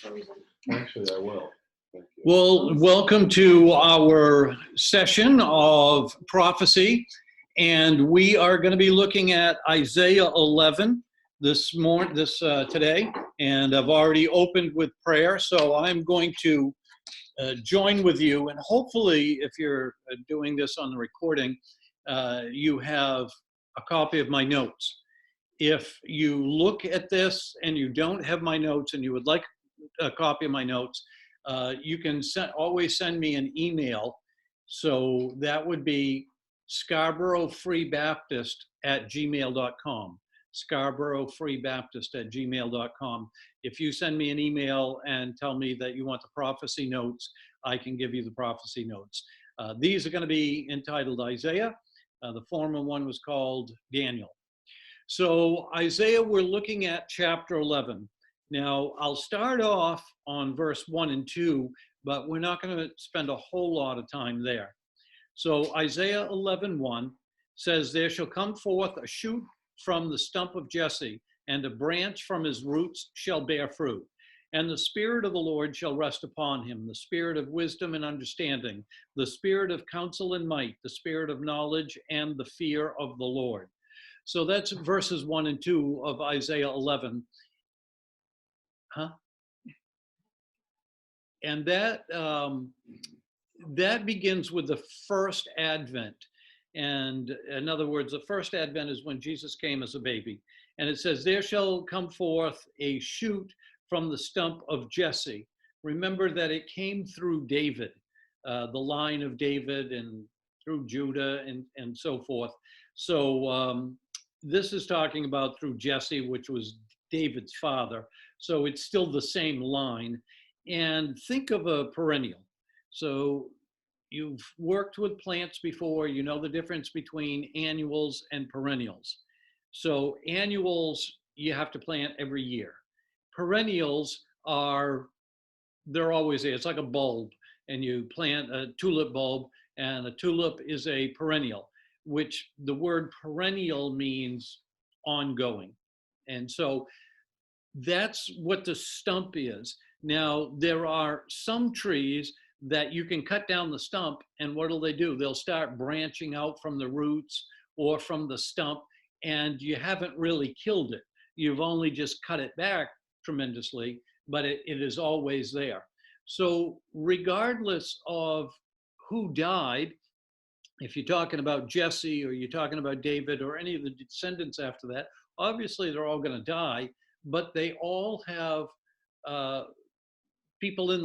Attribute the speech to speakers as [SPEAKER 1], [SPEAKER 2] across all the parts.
[SPEAKER 1] Actually, I will. Thank you.
[SPEAKER 2] Well, welcome to our session of prophecy, and we are going to be looking at Isaiah 11 today, and I've already opened with prayer, so I'm going to join with you, and hopefully, if you're doing this on the recording, you have a copy of my notes. If you look at this and you don't have my notes and you would like a copy of my notes, you can always send me an email. So that would be scarboroughfreebaptist@gmail.com. scarboroughfreebaptist@gmail.com. If you send me an email and tell me that you want the prophecy notes, I can give you the prophecy notes. These are going to be entitled Isaiah. The former one was called Daniel. So Isaiah, we're looking at chapter 11. Now, I'll start off on verse 1 and 2, but we're not going to spend a whole lot of time there. So Isaiah 11:1 says, "There shall come forth a shoot from the stump of Jesse, and a branch from his roots shall bear fruit. And the Spirit of the Lord shall rest upon him, the Spirit of wisdom and understanding, the Spirit of counsel and might, the Spirit of knowledge and the fear of the Lord." So that's verses 1 and 2 of Isaiah 11. And that begins with the first advent. And in other words, the first advent is when Jesus came as a baby. And it says, "There shall come forth a shoot from the stump of Jesse." Remember that it came through David, the line of David, and through Judah and so forth. So this is talking about through Jesse, which was David's father. So it's still the same line. And think of a perennial. So you've worked with plants before, you know the difference between annuals and perennials. So annuals, you have to plant every year. Perennials they're always there. It's like a bulb, and you plant a tulip bulb, and a tulip is a perennial, which the word perennial means ongoing. And so that's what the stump is. Now, there are some trees that you can cut down the stump, and what do? They'll start branching out from the roots or from the stump, and you haven't really killed it. You've only just cut it back tremendously, but it is always there. So regardless of who died, if you're talking about Jesse or you're talking about David or any of the descendants after that, obviously they're all going to die, but they all have people in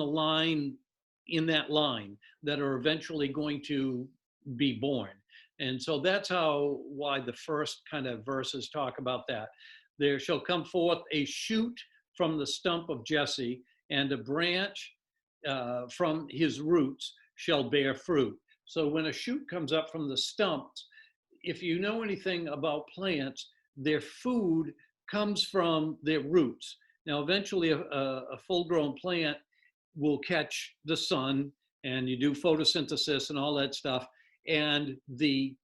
[SPEAKER 2] that line that are eventually going to be born. And so that's why the first kind of verses talk about that. "There shall come forth a shoot from the stump of Jesse, and a branch from his roots shall bear fruit." So when a shoot comes up from the stumps, if you know anything about plants, their food comes from their roots. Now, eventually a full-grown plant will catch the sun, and you do photosynthesis and all that stuff, and the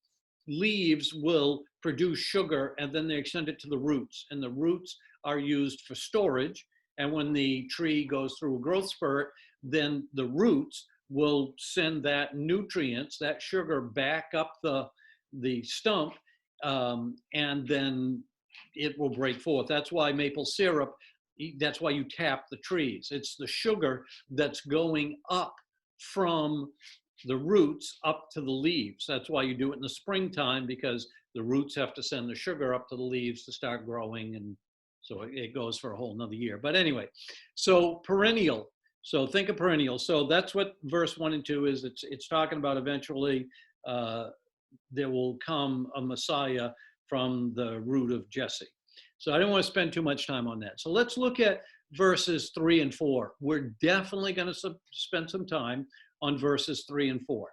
[SPEAKER 2] leaves will produce sugar, and then they extend it to the roots, and the roots are used for storage. And when the tree goes through a growth spurt, then the roots will send that nutrients, that sugar, back up the stump, and then it will break forth. That's why maple syrup, that's why you tap the trees. It's the sugar that's going up from the roots up to the leaves. That's why you do it in the springtime, because the roots have to send the sugar up to the leaves to start growing, and so it goes for a whole nother year. But anyway, so perennial. So think of perennial. So that's what verse 1 and 2 is. It's talking about eventually there will come a Messiah from the root of Jesse. So I don't want to spend too much time on that. So let's look at verses 3 and 4. We're definitely going to spend some time on verses 3 and 4.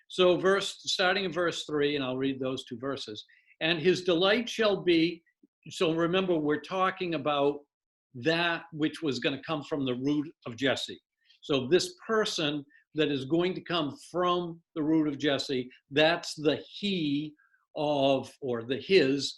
[SPEAKER 2] So starting in verse 3, and I'll read those two verses. "And his delight shall be," so remember, we're talking about that which was going to come from the root of Jesse. So this person that is going to come from the root of Jesse, that's the he of, or the his,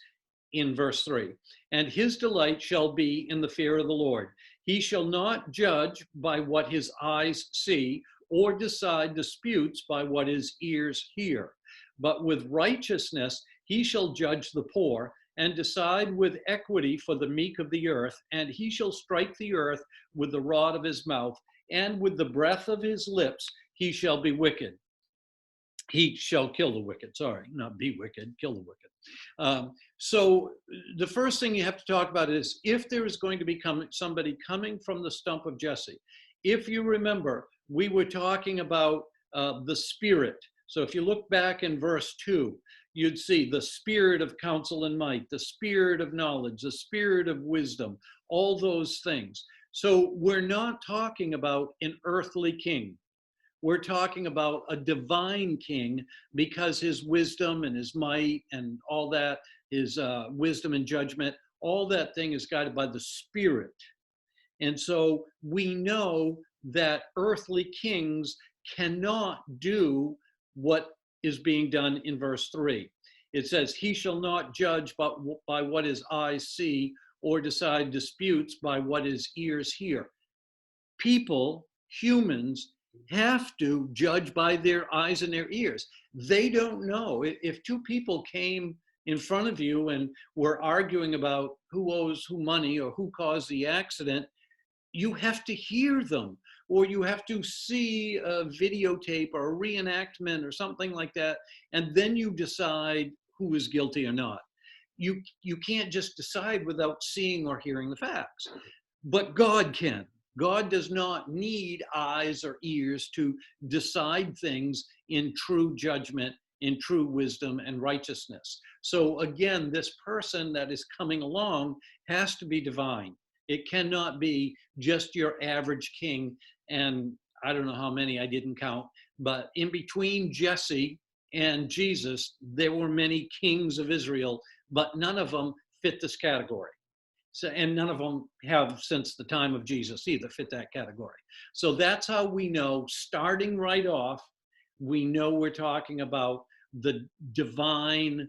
[SPEAKER 2] in verse 3. "And his delight shall be in the fear of the Lord. He shall not judge by what his eyes see, or decide disputes by what his ears hear. But with righteousness he shall judge the poor, and decide with equity for the meek of the earth. And he shall strike the earth with the rod of his mouth, and with the breath of his lips he shall be wicked. He shall kill the wicked. Sorry, not be wicked, kill the wicked. So the first thing you have to talk about is if there is going to be somebody coming from the stump of Jesse. If you remember, we were talking about the Spirit. So if you look back in verse 2, you'd see the spirit of counsel and might, the spirit of knowledge, the spirit of wisdom, all those things. So we're not talking about an earthly king. We're talking about a divine king, because his wisdom and his might and all that, his wisdom and judgment, all that thing is guided by the Spirit. And so we know that earthly kings cannot do what is being done in verse 3. It says, he shall not judge by what his eyes see, or decide disputes by what his ears hear. People, humans, have to judge by their eyes and their ears. They don't know. If two people came in front of you and were arguing about who owes who money or who caused the accident, you have to hear them, or you have to see a videotape or a reenactment or something like that, and then you decide who is guilty or not. You can't just decide without seeing or hearing the facts. But God can. God does not need eyes or ears to decide things in true judgment, in true wisdom and righteousness. So again, this person that is coming along has to be divine. It cannot be just your average king. And I don't know how many, I didn't count, but in between Jesse and Jesus, there were many kings of Israel, but none of them fit this category. So, and none of them have since the time of Jesus either fit that category. So that's how we know, starting right off, we know we're talking about the divine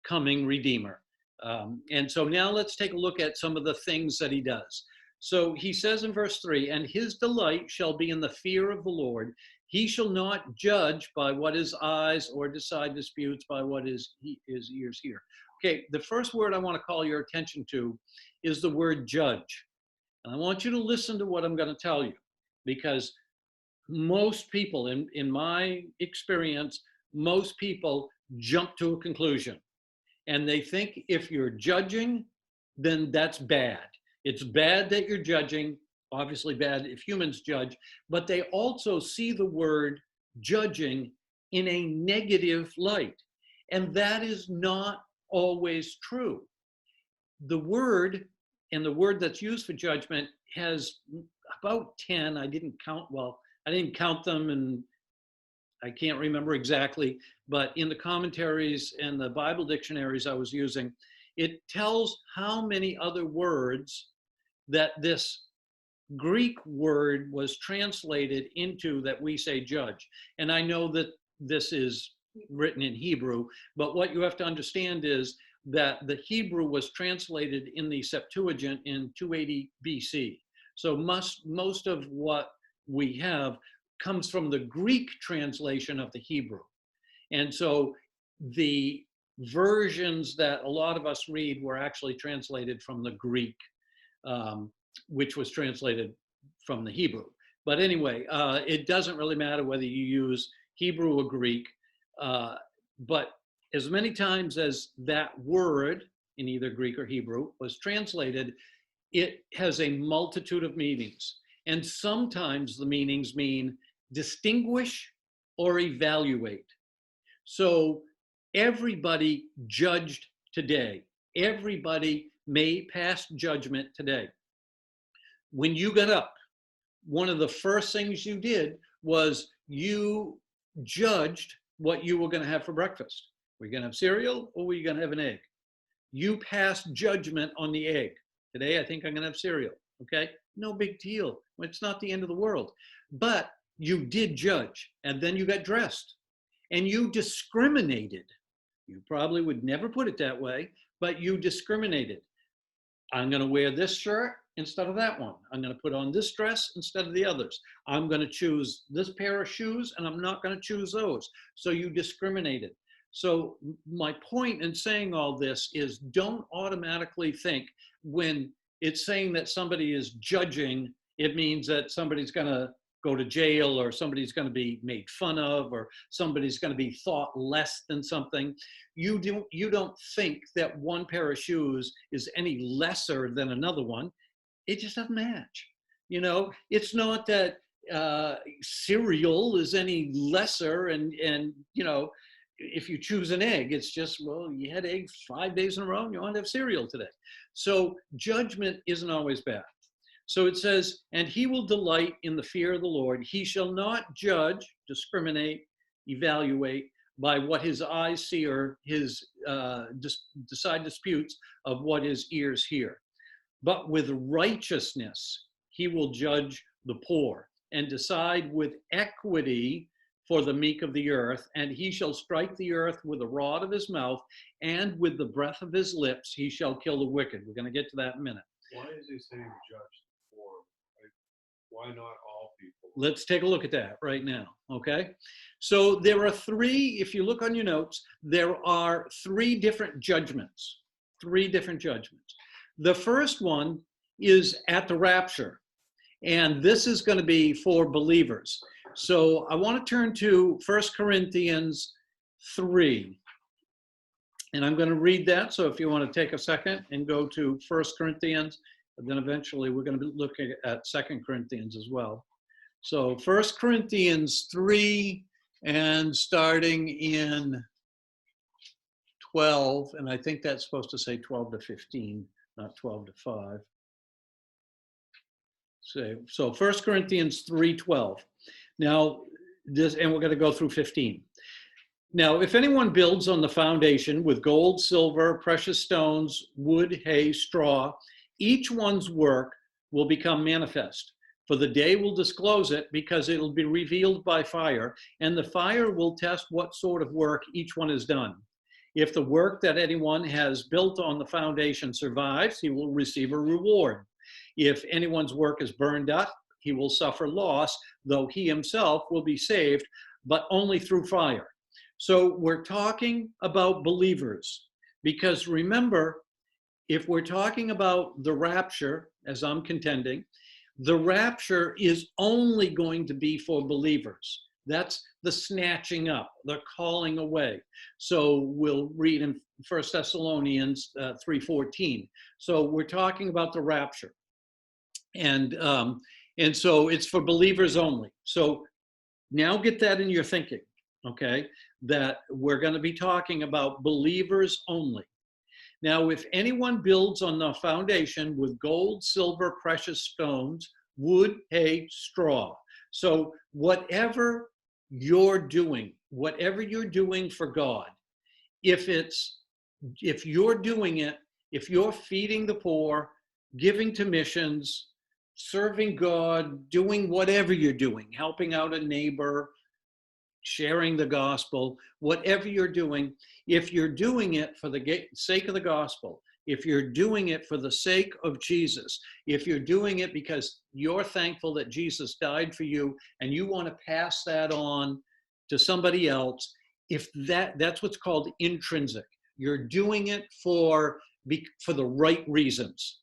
[SPEAKER 2] coming Redeemer. And so now let's take a look at some of the things that he does. So he says in verse 3, and his delight shall be in the fear of the Lord. He shall not judge by what his eyes, or decide disputes by what his ears hear. Okay, the first word I want to call your attention to is the word judge. And I want you to listen to what I'm going to tell you, because most people, in my experience, most people jump to a conclusion. And they think if you're judging, then that's bad. It's bad that you're judging, obviously bad if humans judge, but they also see the word judging in a negative light. And that is not always true. The word, and the word that's used for judgment, has about 10, I didn't count them, and I can't remember exactly, but in the commentaries and the Bible dictionaries I was using, it tells how many other words that this Greek word was translated into that we say judge. And I know that this is written in Hebrew, but what you have to understand is that the Hebrew was translated in the Septuagint in 280 BC. So most of what we have comes from the Greek translation of the Hebrew. And so the versions that a lot of us read were actually translated from the Greek, which was translated from the Hebrew. But anyway, it doesn't really matter whether you use Hebrew or Greek, but as many times as that word in either Greek or Hebrew was translated, it has a multitude of meanings. And sometimes the meanings mean distinguish or evaluate. So everybody judged today. Everybody may pass judgment today. When you got up, one of the first things you did was you judged what you were going to have for breakfast. Were you going to have cereal, or were you going to have an egg? You passed judgment on the egg. Today, I think I'm going to have cereal. Okay? No big deal. It's not the end of the world. But you did judge, and then you got dressed, and you discriminated. You probably would never put it that way, but you discriminated. I'm going to wear this shirt instead of that one. I'm going to put on this dress instead of the others. I'm going to choose this pair of shoes and I'm not going to choose those. So you discriminated. So my point in saying all this is don't automatically think when it's saying that somebody is judging, it means that somebody's going to go to jail or somebody's going to be made fun of or somebody's going to be thought less than something. You don't think that one pair of shoes is any lesser than another one. It just doesn't match. You know, it's not that cereal is any lesser and you know, if you choose an egg, it's just, well, you had eggs 5 days in a row and you want to have cereal today. So judgment isn't always bad. So it says, and he will delight in the fear of the Lord. He shall not judge, discriminate, evaluate by what his eyes see or his decide disputes of what his ears hear. But with righteousness, he will judge the poor and decide with equity for the meek of the earth. And he shall strike the earth with the rod of his mouth, and with the breath of his lips, he shall kill the wicked. We're going to get to that in a minute.
[SPEAKER 1] Why is he saying judge the poor? Like, why not all people?
[SPEAKER 2] Let's take a look at that right now, okay? So there are three, if you look on your notes, there are three different judgments. The first one is at the rapture, and this is going to be for believers. So I want to turn to 1 Corinthians 3, and I'm going to read that. So if you want to take a second and go to 1 Corinthians, and then eventually we're going to be looking at 2 Corinthians as well. So 1 Corinthians 3, and starting in 12, and I think that's supposed to say 12 to 15, not 12 to 5. So 1 Corinthians 3:12. Now, this, and we're going to go through 15. Now, if anyone builds on the foundation with gold, silver, precious stones, wood, hay, straw, each one's work will become manifest. For the day will disclose it, because it will be revealed by fire, and the fire will test what sort of work each one has done. If the work that anyone has built on the foundation survives, he will receive a reward. If anyone's work is burned up, he will suffer loss, though he himself will be saved, but only through fire. So we're talking about believers, because remember, if we're talking about the rapture, as I'm contending, the rapture is only going to be for believers. That's the snatching up, the calling away. So we'll read in 1 Thessalonians 3:14. So we're talking about the rapture. And so it's for believers only. So now get that in your thinking, okay? That we're going to be talking about believers only. Now, if anyone builds on the foundation with gold, silver, precious stones, wood, hay, straw. So whatever you're doing for God, if you're doing it, if you're feeding the poor, giving to missions, serving God, doing whatever you're doing, helping out a neighbor, sharing the gospel, whatever you're doing, if you're doing it for the sake of the gospel, if you're doing it for the sake of Jesus, if you're doing it because you're thankful that Jesus died for you and you want to pass that on to somebody else, if that's what's called intrinsic. You're doing it for the right reasons,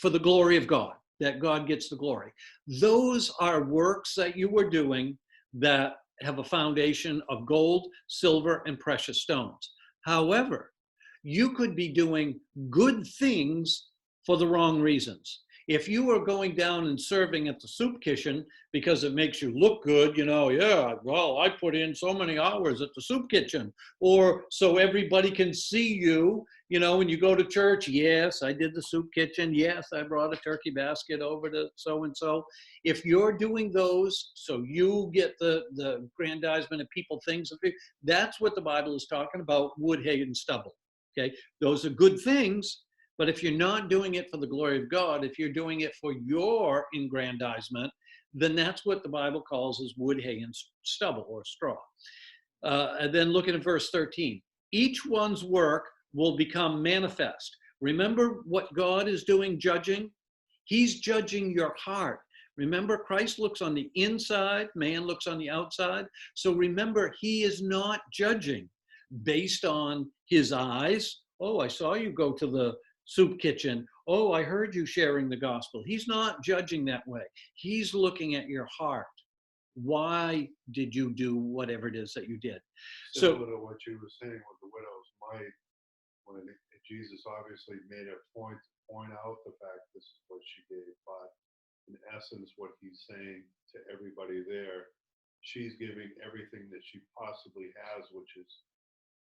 [SPEAKER 2] for the glory of God, that God gets the glory. Those are works that you were doing that have a foundation of gold, silver, and precious stones. However, you could be doing good things for the wrong reasons. If you are going down and serving at the soup kitchen because it makes you look good, yeah, well, I put in so many hours at the soup kitchen, or so everybody can see you, when you go to church, yes, I did the soup kitchen, yes, I brought a turkey basket over to so-and-so. If you're doing those so you get the aggrandizement of people, things, that's what the Bible is talking about, wood, hay, and stubble. Okay, those are good things, but if you're not doing it for the glory of God, if you're doing it for your aggrandizement, then that's what the Bible calls as wood, hay, and stubble, or straw. And then looking at verse 13, each one's work will become manifest. Remember what God is doing, judging? He's judging your heart. Remember, Christ looks on the inside, man looks on the outside. So remember, he is not judging based on his eyes. Oh, I saw you go to the soup kitchen. Oh, I heard you sharing the gospel. He's not judging that way. He's looking at your heart. Why did you do whatever it is that you did?
[SPEAKER 1] Similar to what you were saying with the widow's mite, when Jesus obviously made a point to point out the fact this is what she gave, but in essence, what he's saying to everybody there, she's giving everything that she possibly has, which is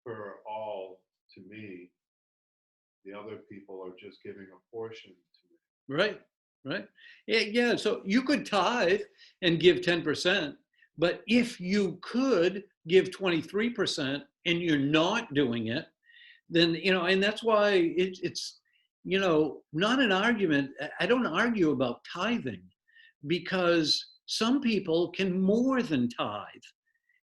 [SPEAKER 1] her all to me. The other people are just giving a portion to me.
[SPEAKER 2] Right, right. Yeah. So you could tithe and give 10%, but if you could give 23% and you're not doing it, then, and that's why it's, not an argument. I don't argue about tithing because some people can more than tithe,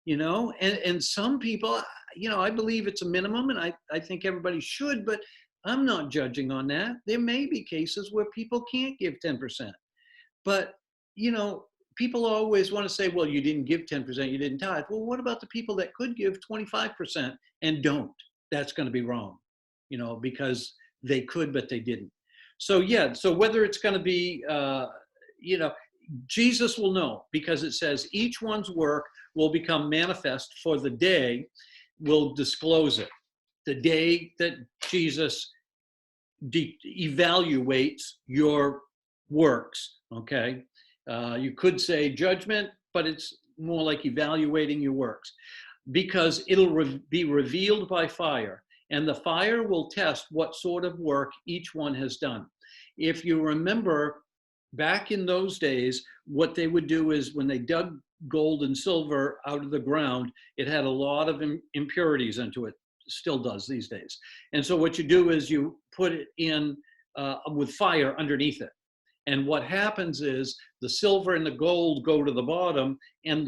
[SPEAKER 2] and some people, I believe it's a minimum and I think everybody should, but I'm not judging on that. There may be cases where people can't give 10%, but, people always want to say, well, you didn't give 10%, you didn't tithe. Well, what about the people that could give 25% and don't? That's going to be wrong, because they could, but they didn't. So, yeah, so whether it's going to be, Jesus will know, because it says each one's work will become manifest, for the day will disclose it. The day that Jesus evaluates your works, okay? You could say judgment, but it's more like evaluating your works, because it'll be revealed by fire, and the fire will test what sort of work each one has done. If you remember, back in those days, what they would do is when they dug gold and silver out of the ground, it had a lot of impurities into it. Still does these days. And so what you do is you put it in with fire underneath it. And what happens is the silver and the gold go to the bottom, and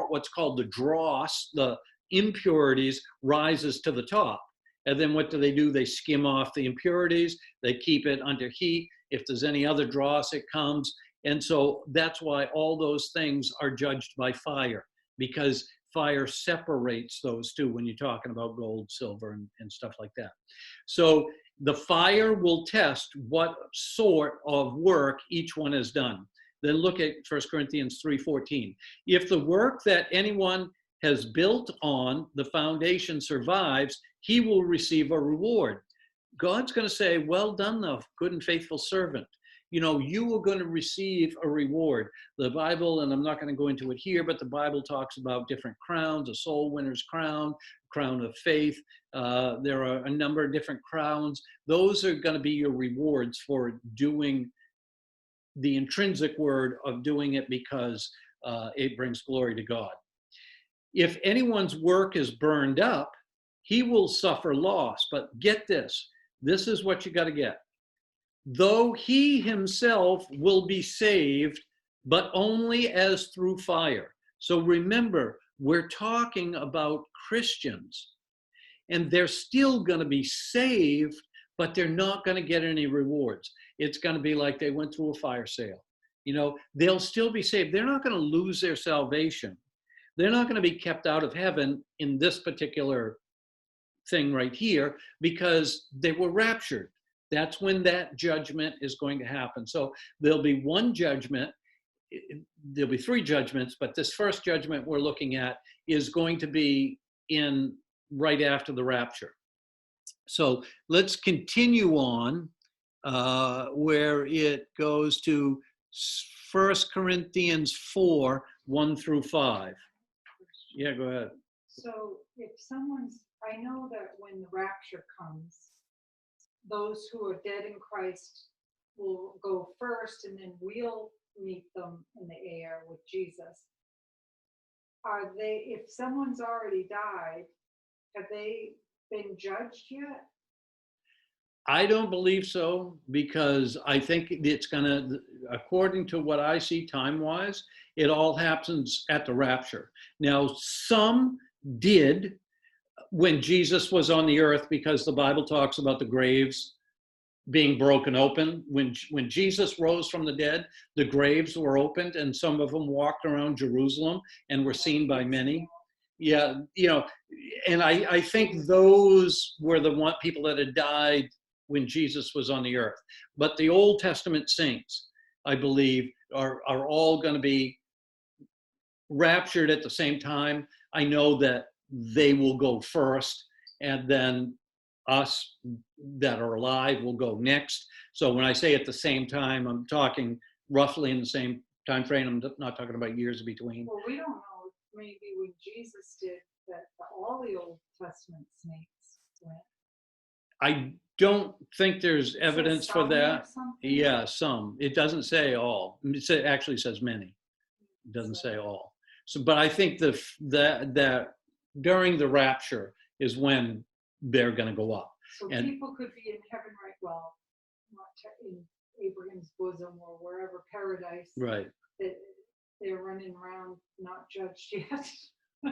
[SPEAKER 2] what's called the dross, the impurities, rises to the top. And then what do? They skim off the impurities. They keep it under heat. If there's any other dross, it comes. And so that's why all those things are judged by fire, because fire separates those two when you're talking about gold, silver, and stuff like that. So the fire will test what sort of work each one has done. Then look at 1 Corinthians 3:14. If the work that anyone has built on the foundation survives, he will receive a reward. God's going to say, well done, thou good and faithful servant. You are going to receive a reward. The Bible, and I'm not going to go into it here, but the Bible talks about different crowns, a soul winner's crown, crown of faith. There are a number of different crowns. Those are going to be your rewards for doing the intrinsic word of doing it because it brings glory to God. If anyone's work is burned up, he will suffer loss. But get this. This is what you got to get. Though he himself will be saved, but only as through fire. So remember, we're talking about Christians, and they're still going to be saved, but they're not going to get any rewards. It's going to be like they went through a fire sale. They'll still be saved. They're not going to lose their salvation. They're not going to be kept out of heaven in this particular thing right here, because they were raptured. That's when that judgment is going to happen. So there'll be one judgment. There'll be three judgments, but this first judgment we're looking at is going to be in right after the rapture. So let's continue on where it goes to 1 Corinthians 4, 1-5. Yeah, go ahead.
[SPEAKER 3] So if I know that when the rapture comes, those who are dead in Christ will go first, and then we'll meet them in the air with Jesus. If someone's already died, have they been judged yet?
[SPEAKER 2] I don't believe so, because I think it's going to, according to what I see time-wise, it all happens at the rapture. Now, some did when Jesus was on the earth, because the Bible talks about the graves being broken open. When Jesus rose from the dead, the graves were opened, and some of them walked around Jerusalem and were seen by many. Yeah, and I think those were the one people that had died when Jesus was on the earth. But the Old Testament saints, I believe, are all going to be raptured at the same time. I know that they will go first, and then us that are alive will go next. So when I say at the same time, I'm talking roughly in the same time frame. I'm not talking about years between.
[SPEAKER 3] Well, we don't know, maybe when Jesus did that, all the Old Testament saints went.
[SPEAKER 2] I don't think there's evidence for
[SPEAKER 3] Some or
[SPEAKER 2] that.
[SPEAKER 3] something?
[SPEAKER 2] Yeah, some. It doesn't say all. It actually says many. It doesn't say all. So, but I think that during the rapture is when they're going to go up.
[SPEAKER 3] So
[SPEAKER 2] And-
[SPEAKER 3] people could be in heaven, right? Well, not in Abraham's bosom or wherever, paradise.
[SPEAKER 2] Right.
[SPEAKER 3] That they're running around not judged yet.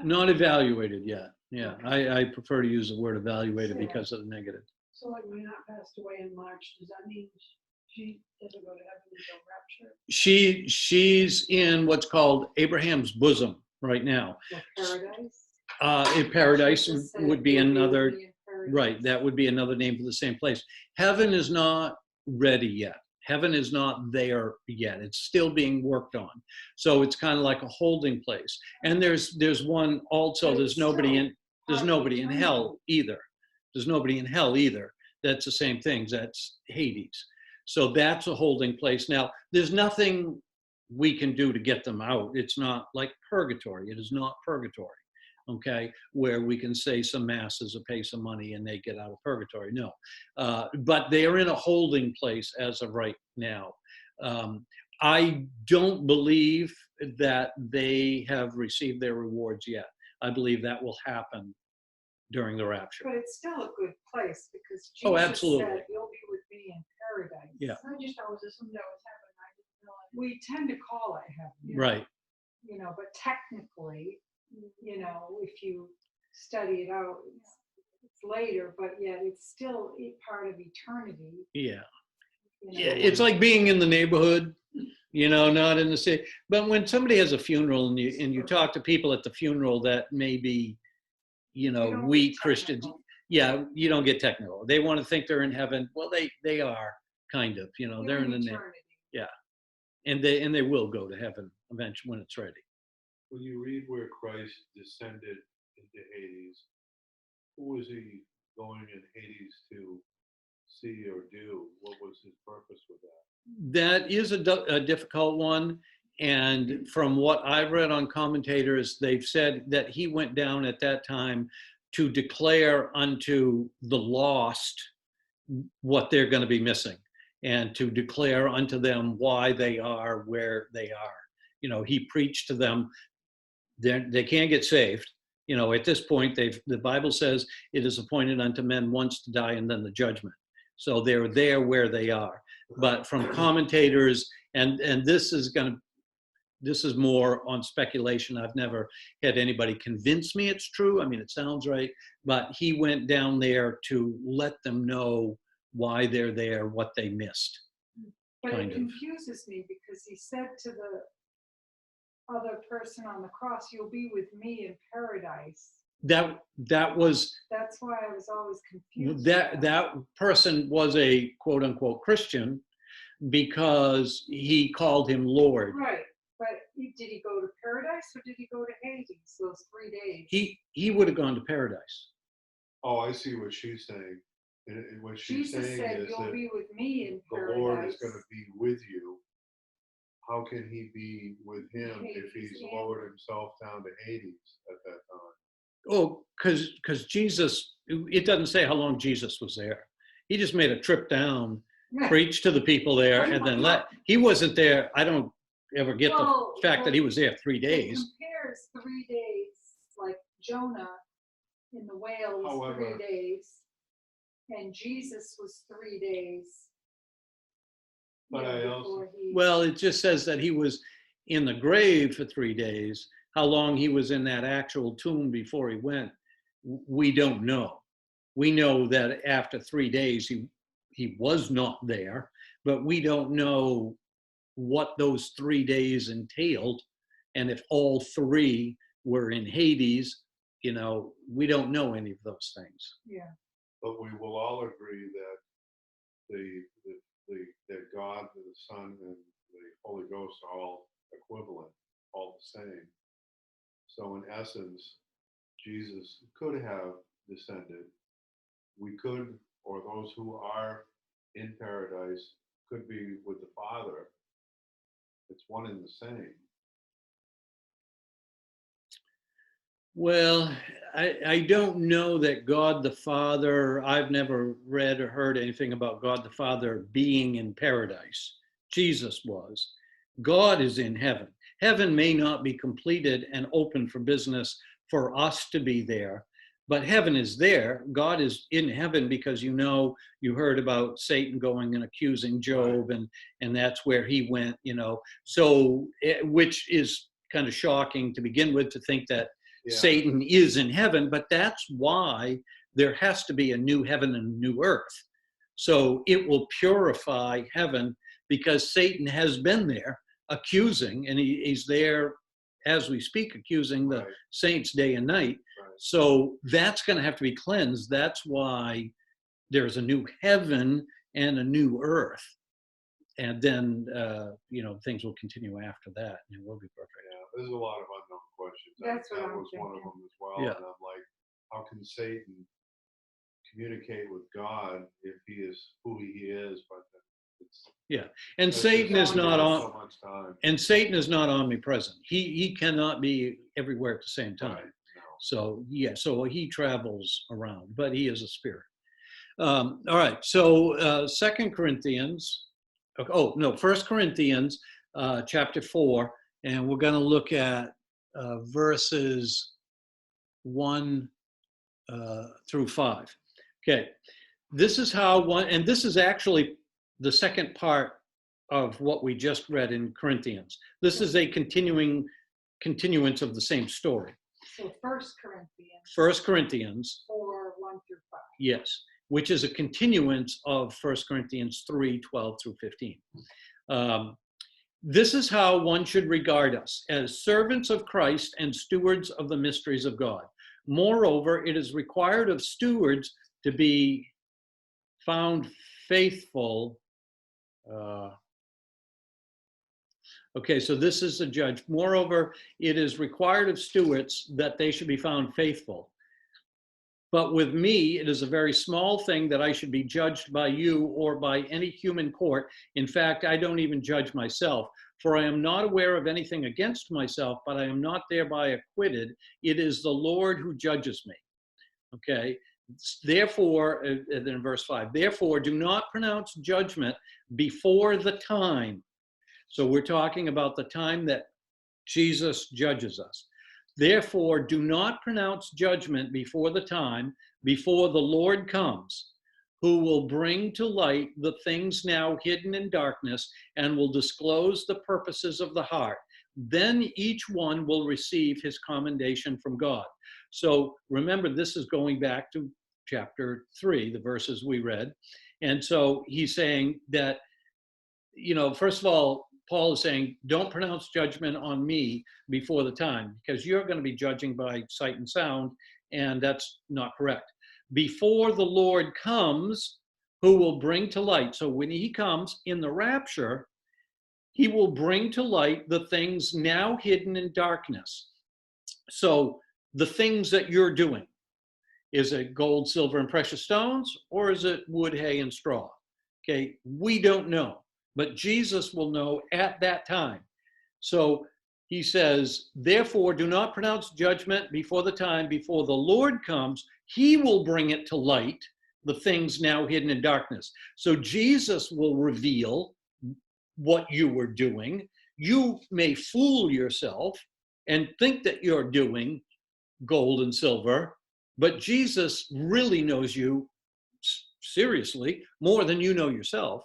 [SPEAKER 2] Not evaluated yet. Yeah,
[SPEAKER 3] Okay.
[SPEAKER 2] I prefer to use the word evaluated
[SPEAKER 3] Sure.
[SPEAKER 2] because of the negative.
[SPEAKER 4] So like when Matt passed away in March, does that mean she doesn't go to heaven until rapture?
[SPEAKER 2] She's in what's called Abraham's bosom right now.
[SPEAKER 3] Or paradise.
[SPEAKER 2] In paradise
[SPEAKER 3] Jesus said
[SPEAKER 2] would be
[SPEAKER 3] you'll
[SPEAKER 2] another.
[SPEAKER 3] with me in paradise.
[SPEAKER 2] Right, that would be another name for the same place. Heaven is not ready yet. Heaven is not there yet. It's still being worked on. So it's kind of like a holding place. And there's one also.
[SPEAKER 3] But
[SPEAKER 2] There's
[SPEAKER 3] it's
[SPEAKER 2] nobody
[SPEAKER 3] still
[SPEAKER 2] in there's
[SPEAKER 3] part of
[SPEAKER 2] nobody in
[SPEAKER 3] eternity.
[SPEAKER 2] hell either. There's nobody in hell either. That's the same thing. That's Hades. So that's a holding place. Now, there's nothing we can do to get them out. It's not like purgatory. It is not purgatory. Okay, where we can say some masses or pay some money and they get out of purgatory. No, but they are in a holding place as of right now. I don't believe that they have received their rewards yet. I believe that will happen during the rapture.
[SPEAKER 3] But it's still a good place because Jesus
[SPEAKER 2] Oh, absolutely.
[SPEAKER 3] said, "You'll be with me in paradise."
[SPEAKER 2] Yeah.
[SPEAKER 4] I just always assumed that was heaven. I didn't know it.
[SPEAKER 3] We tend to call it heaven.
[SPEAKER 2] Right.
[SPEAKER 3] But technically, if you study it out, it's later, but yet it's still part of eternity.
[SPEAKER 2] Yeah.
[SPEAKER 3] you know.
[SPEAKER 2] Yeah, it's like being in the neighborhood, not in the city. But when somebody has a funeral and you talk to people at the funeral that may be,
[SPEAKER 3] You don't
[SPEAKER 2] weak
[SPEAKER 3] get
[SPEAKER 2] Christians,
[SPEAKER 3] technical.
[SPEAKER 2] yeah, you don't get technical. They want to think they're in heaven. Well, they are kind of,
[SPEAKER 3] You're
[SPEAKER 2] they're in the
[SPEAKER 3] eternity.
[SPEAKER 2] and they will go to heaven eventually when it's ready.
[SPEAKER 1] When you read where Christ descended into Hades, who was he going in Hades to see or do? What was his purpose with that?
[SPEAKER 2] That is a difficult one. And from what I've read on commentators, they've said that he went down at that time to declare unto the lost what they're going to be missing and to declare unto them why they are where they are. He preached to them. They can't get saved. At this point, the Bible says it is appointed unto men once to die and then the judgment. So they're there where they are. But from commentators, and this is more on speculation. I've never had anybody convince me it's true. I mean, it sounds right, but he went down there to let them know why they're there, what they missed.
[SPEAKER 3] But
[SPEAKER 2] kind
[SPEAKER 3] it
[SPEAKER 2] of.
[SPEAKER 3] confuses me because he said to the other person on the cross, "You'll be with me in paradise."
[SPEAKER 2] That was
[SPEAKER 3] That's why I was always confused.
[SPEAKER 2] that person was a quote unquote Christian because he called him Lord.
[SPEAKER 3] Right, but did he go to paradise or did he go to Hades those 3 days?
[SPEAKER 2] He would have gone to paradise.
[SPEAKER 1] Oh, I see what she's saying. And what she's
[SPEAKER 3] Jesus
[SPEAKER 1] saying
[SPEAKER 3] said,
[SPEAKER 1] is
[SPEAKER 3] "You'll
[SPEAKER 1] that
[SPEAKER 3] be with me in
[SPEAKER 1] the
[SPEAKER 3] paradise."
[SPEAKER 1] Lord is going to be with you. How can he be with him if he's
[SPEAKER 3] Hades, yeah.
[SPEAKER 1] lowered himself down to Hades at that time?
[SPEAKER 2] Oh, because Jesus, it doesn't say how long Jesus was there. He just made a trip down, preached to the people there, and then he wasn't there. I don't ever get
[SPEAKER 3] Well,
[SPEAKER 2] the fact that he was there 3
[SPEAKER 3] It
[SPEAKER 2] days.
[SPEAKER 3] compares 3 days, like Jonah in the whale was
[SPEAKER 1] However-
[SPEAKER 3] 3 days, and Jesus was 3 days.
[SPEAKER 1] But I also-
[SPEAKER 3] before he-
[SPEAKER 2] Well, it just says that he was in the grave for 3 days. How long he was in that actual tomb before he went, we don't know. We know that after 3 days, he was not there, but we don't know what those 3 days entailed. And if all three were in Hades, we don't know any of those things.
[SPEAKER 3] Yeah.
[SPEAKER 1] But we will all agree that that God, the Son, and the Holy Ghost are all equivalent, all the same. So in essence, Jesus could have descended. We could, or those who are in paradise could be with the Father. It's one and the same.
[SPEAKER 2] Well, I don't know that God the Father, I've never read or heard anything about God the Father being in paradise. Jesus was. God is in heaven. Heaven may not be completed and open for business for us to be there, but heaven is there. God is in heaven because you heard about Satan going and accusing Job, and that's where he went, So, which is kind of shocking to begin with, to think that Satan is in heaven, but that's why there has to be a new heaven and a new earth. So it will purify heaven, because Satan has been there accusing, and he's there as we speak, accusing the saints day and night. So that's going to have to be cleansed. That's why there's a new heaven and a new earth. And then, things will continue after that, and it will be perfect.
[SPEAKER 1] Yeah, there's a lot of unknown questions.
[SPEAKER 3] That's what
[SPEAKER 1] that
[SPEAKER 3] I'm
[SPEAKER 1] was one of
[SPEAKER 3] thinking.
[SPEAKER 1] them as well.
[SPEAKER 2] Yeah.
[SPEAKER 1] And I'm like, how can Satan communicate with God if he is who he is? But it's
[SPEAKER 2] And Satan is not on.
[SPEAKER 1] so much time.
[SPEAKER 2] And Satan is not omnipresent. He cannot be everywhere at the same time.
[SPEAKER 1] Right. No.
[SPEAKER 2] So he travels around, but he is a spirit. All right. So 2 Corinthians. Oh no, 1 Corinthians chapter 4, and we're going to look at verses 1 through 5. Okay. This is how and this is actually the second part of what we just read in Corinthians. This is a continuance of the same story.
[SPEAKER 3] So 1 Corinthians.
[SPEAKER 2] 1 Corinthians
[SPEAKER 3] 4, 1 through 5.
[SPEAKER 2] Yes, which is a continuance of 1 Corinthians 3, 12 through 15. This is how one should regard us, as servants of Christ and stewards of the mysteries of God. Moreover, it is required of stewards to be found faithful. Okay, so this is the judge. Moreover, it is required of stewards that they should be found faithful. But with me, it is a very small thing that I should be judged by you or by any human court. In fact, I don't even judge myself, for I am not aware of anything against myself, but I am not thereby acquitted. It is the Lord who judges me. Okay, therefore, and then verse 5, therefore do not pronounce judgment before the time. So we're talking about the time that Jesus judges us. Therefore, do not pronounce judgment before the time, before the Lord comes, who will bring to light the things now hidden in darkness and will disclose the purposes of the heart. Then each one will receive his commendation from God. So remember, this is going back to chapter 3, the verses we read. And so he's saying that, first of all, Paul is saying, don't pronounce judgment on me before the time, because you're going to be judging by sight and sound, and that's not correct. Before the Lord comes, who will bring to light. So when he comes in the rapture, he will bring to light the things now hidden in darkness. So the things that you're doing, is it gold, silver, and precious stones, or is it wood, hay, and straw? Okay, we don't know. But Jesus will know at that time. So he says, therefore, do not pronounce judgment before the time, before the Lord comes. He will bring it to light, the things now hidden in darkness. So Jesus will reveal what you were doing. You may fool yourself and think that you're doing gold and silver, but Jesus really knows you seriously more than you know yourself.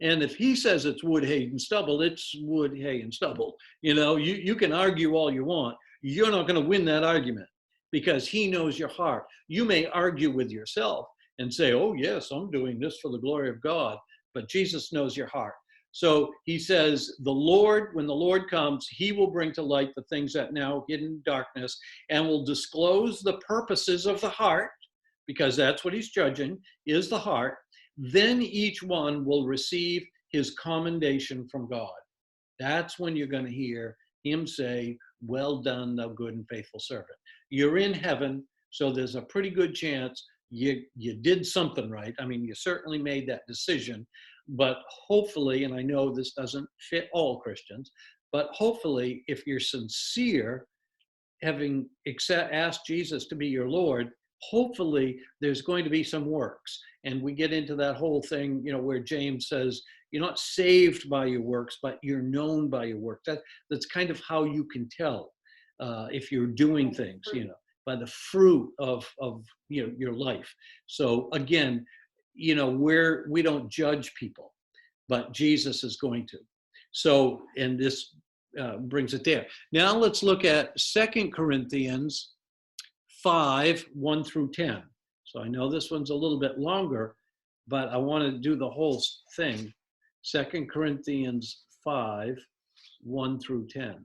[SPEAKER 2] And if he says it's wood, hay, and stubble, it's wood, hay, and stubble. You can argue all you want. You're not going to win that argument, because he knows your heart. You may argue with yourself and say, oh, yes, I'm doing this for the glory of God. But Jesus knows your heart. So he says, the Lord, when the Lord comes, he will bring to light the things that now hidden in darkness and will disclose the purposes of the heart, because that's what he's judging, is the heart. Then each one will receive his commendation from God. That's when you're going to hear him say, well done, thou good and faithful servant. You're in heaven, so there's a pretty good chance you did something right. I mean, you certainly made that decision, but hopefully, and I know this doesn't fit all Christians, but hopefully if you're sincere, having asked Jesus to be your Lord, hopefully there's going to be some works. And we get into that whole thing, where James says, you're not saved by your works, but you're known by your works. That's kind of how you can tell if you're doing things, by the fruit of your life. So again, we don't judge people, but Jesus is going to. So, and this brings it there. Now let's look at 2 Corinthians 5, 1 through 10. So I know this one's a little bit longer, but I want to do the whole thing. 2 Corinthians 5, 1 through 10.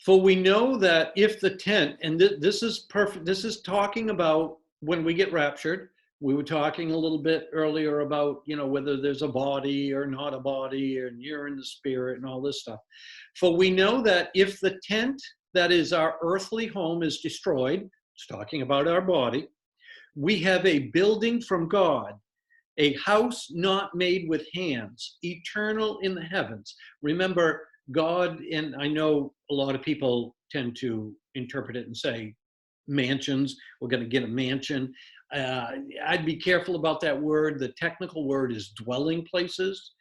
[SPEAKER 2] For we know that if the tent, and this is perfect, this is talking about when we get raptured. We were talking a little bit earlier about, whether there's a body or not a body, and you're in the spirit and all this stuff. For we know that if the tent that is our earthly home is destroyed, it's talking about our body, we have a building from God, a house not made with hands, eternal in the heavens. Remember, God, and I know a lot of people tend to interpret it and say, mansions, we're going to get a mansion. I'd be careful about that word. The technical word is dwelling places.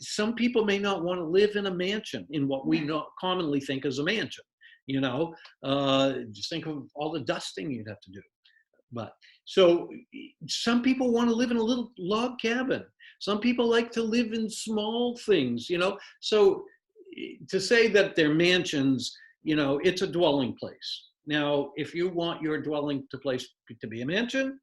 [SPEAKER 2] Some people may not want to live in a mansion, in what we commonly think as a mansion. Just think of all the dusting you'd have to do. But so some people want to live in a little log cabin. Some people like to live in small things, So to say that they're mansions, it's a dwelling place. Now, if you want your dwelling place to be a mansion,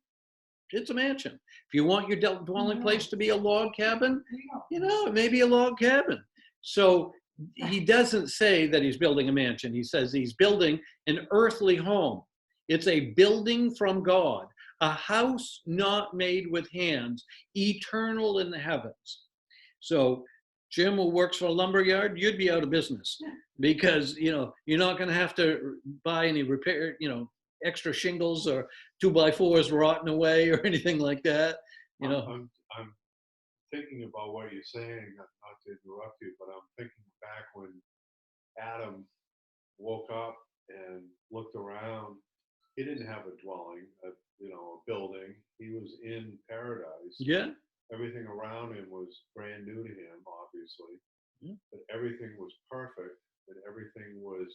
[SPEAKER 2] it's a mansion. If you want your dwelling place to be a log cabin, it may be a log cabin. So he doesn't say that he's building a mansion. He says he's building an earthly home. It's a building from God, a house not made with hands, eternal in the heavens. So Jim, who works for a lumber yard, you'd be out of business because, you're not going to have to buy any repair, extra shingles or 2x4s rotting away or anything like that.
[SPEAKER 1] I'm thinking about what you're saying, not to interrupt you, but I'm thinking back when Adam woke up and looked around. He didn't have a dwelling, a building. He was in paradise.
[SPEAKER 2] Yeah.
[SPEAKER 1] Everything around him was brand new to him, obviously.
[SPEAKER 2] Yeah.
[SPEAKER 1] But everything was perfect, and everything was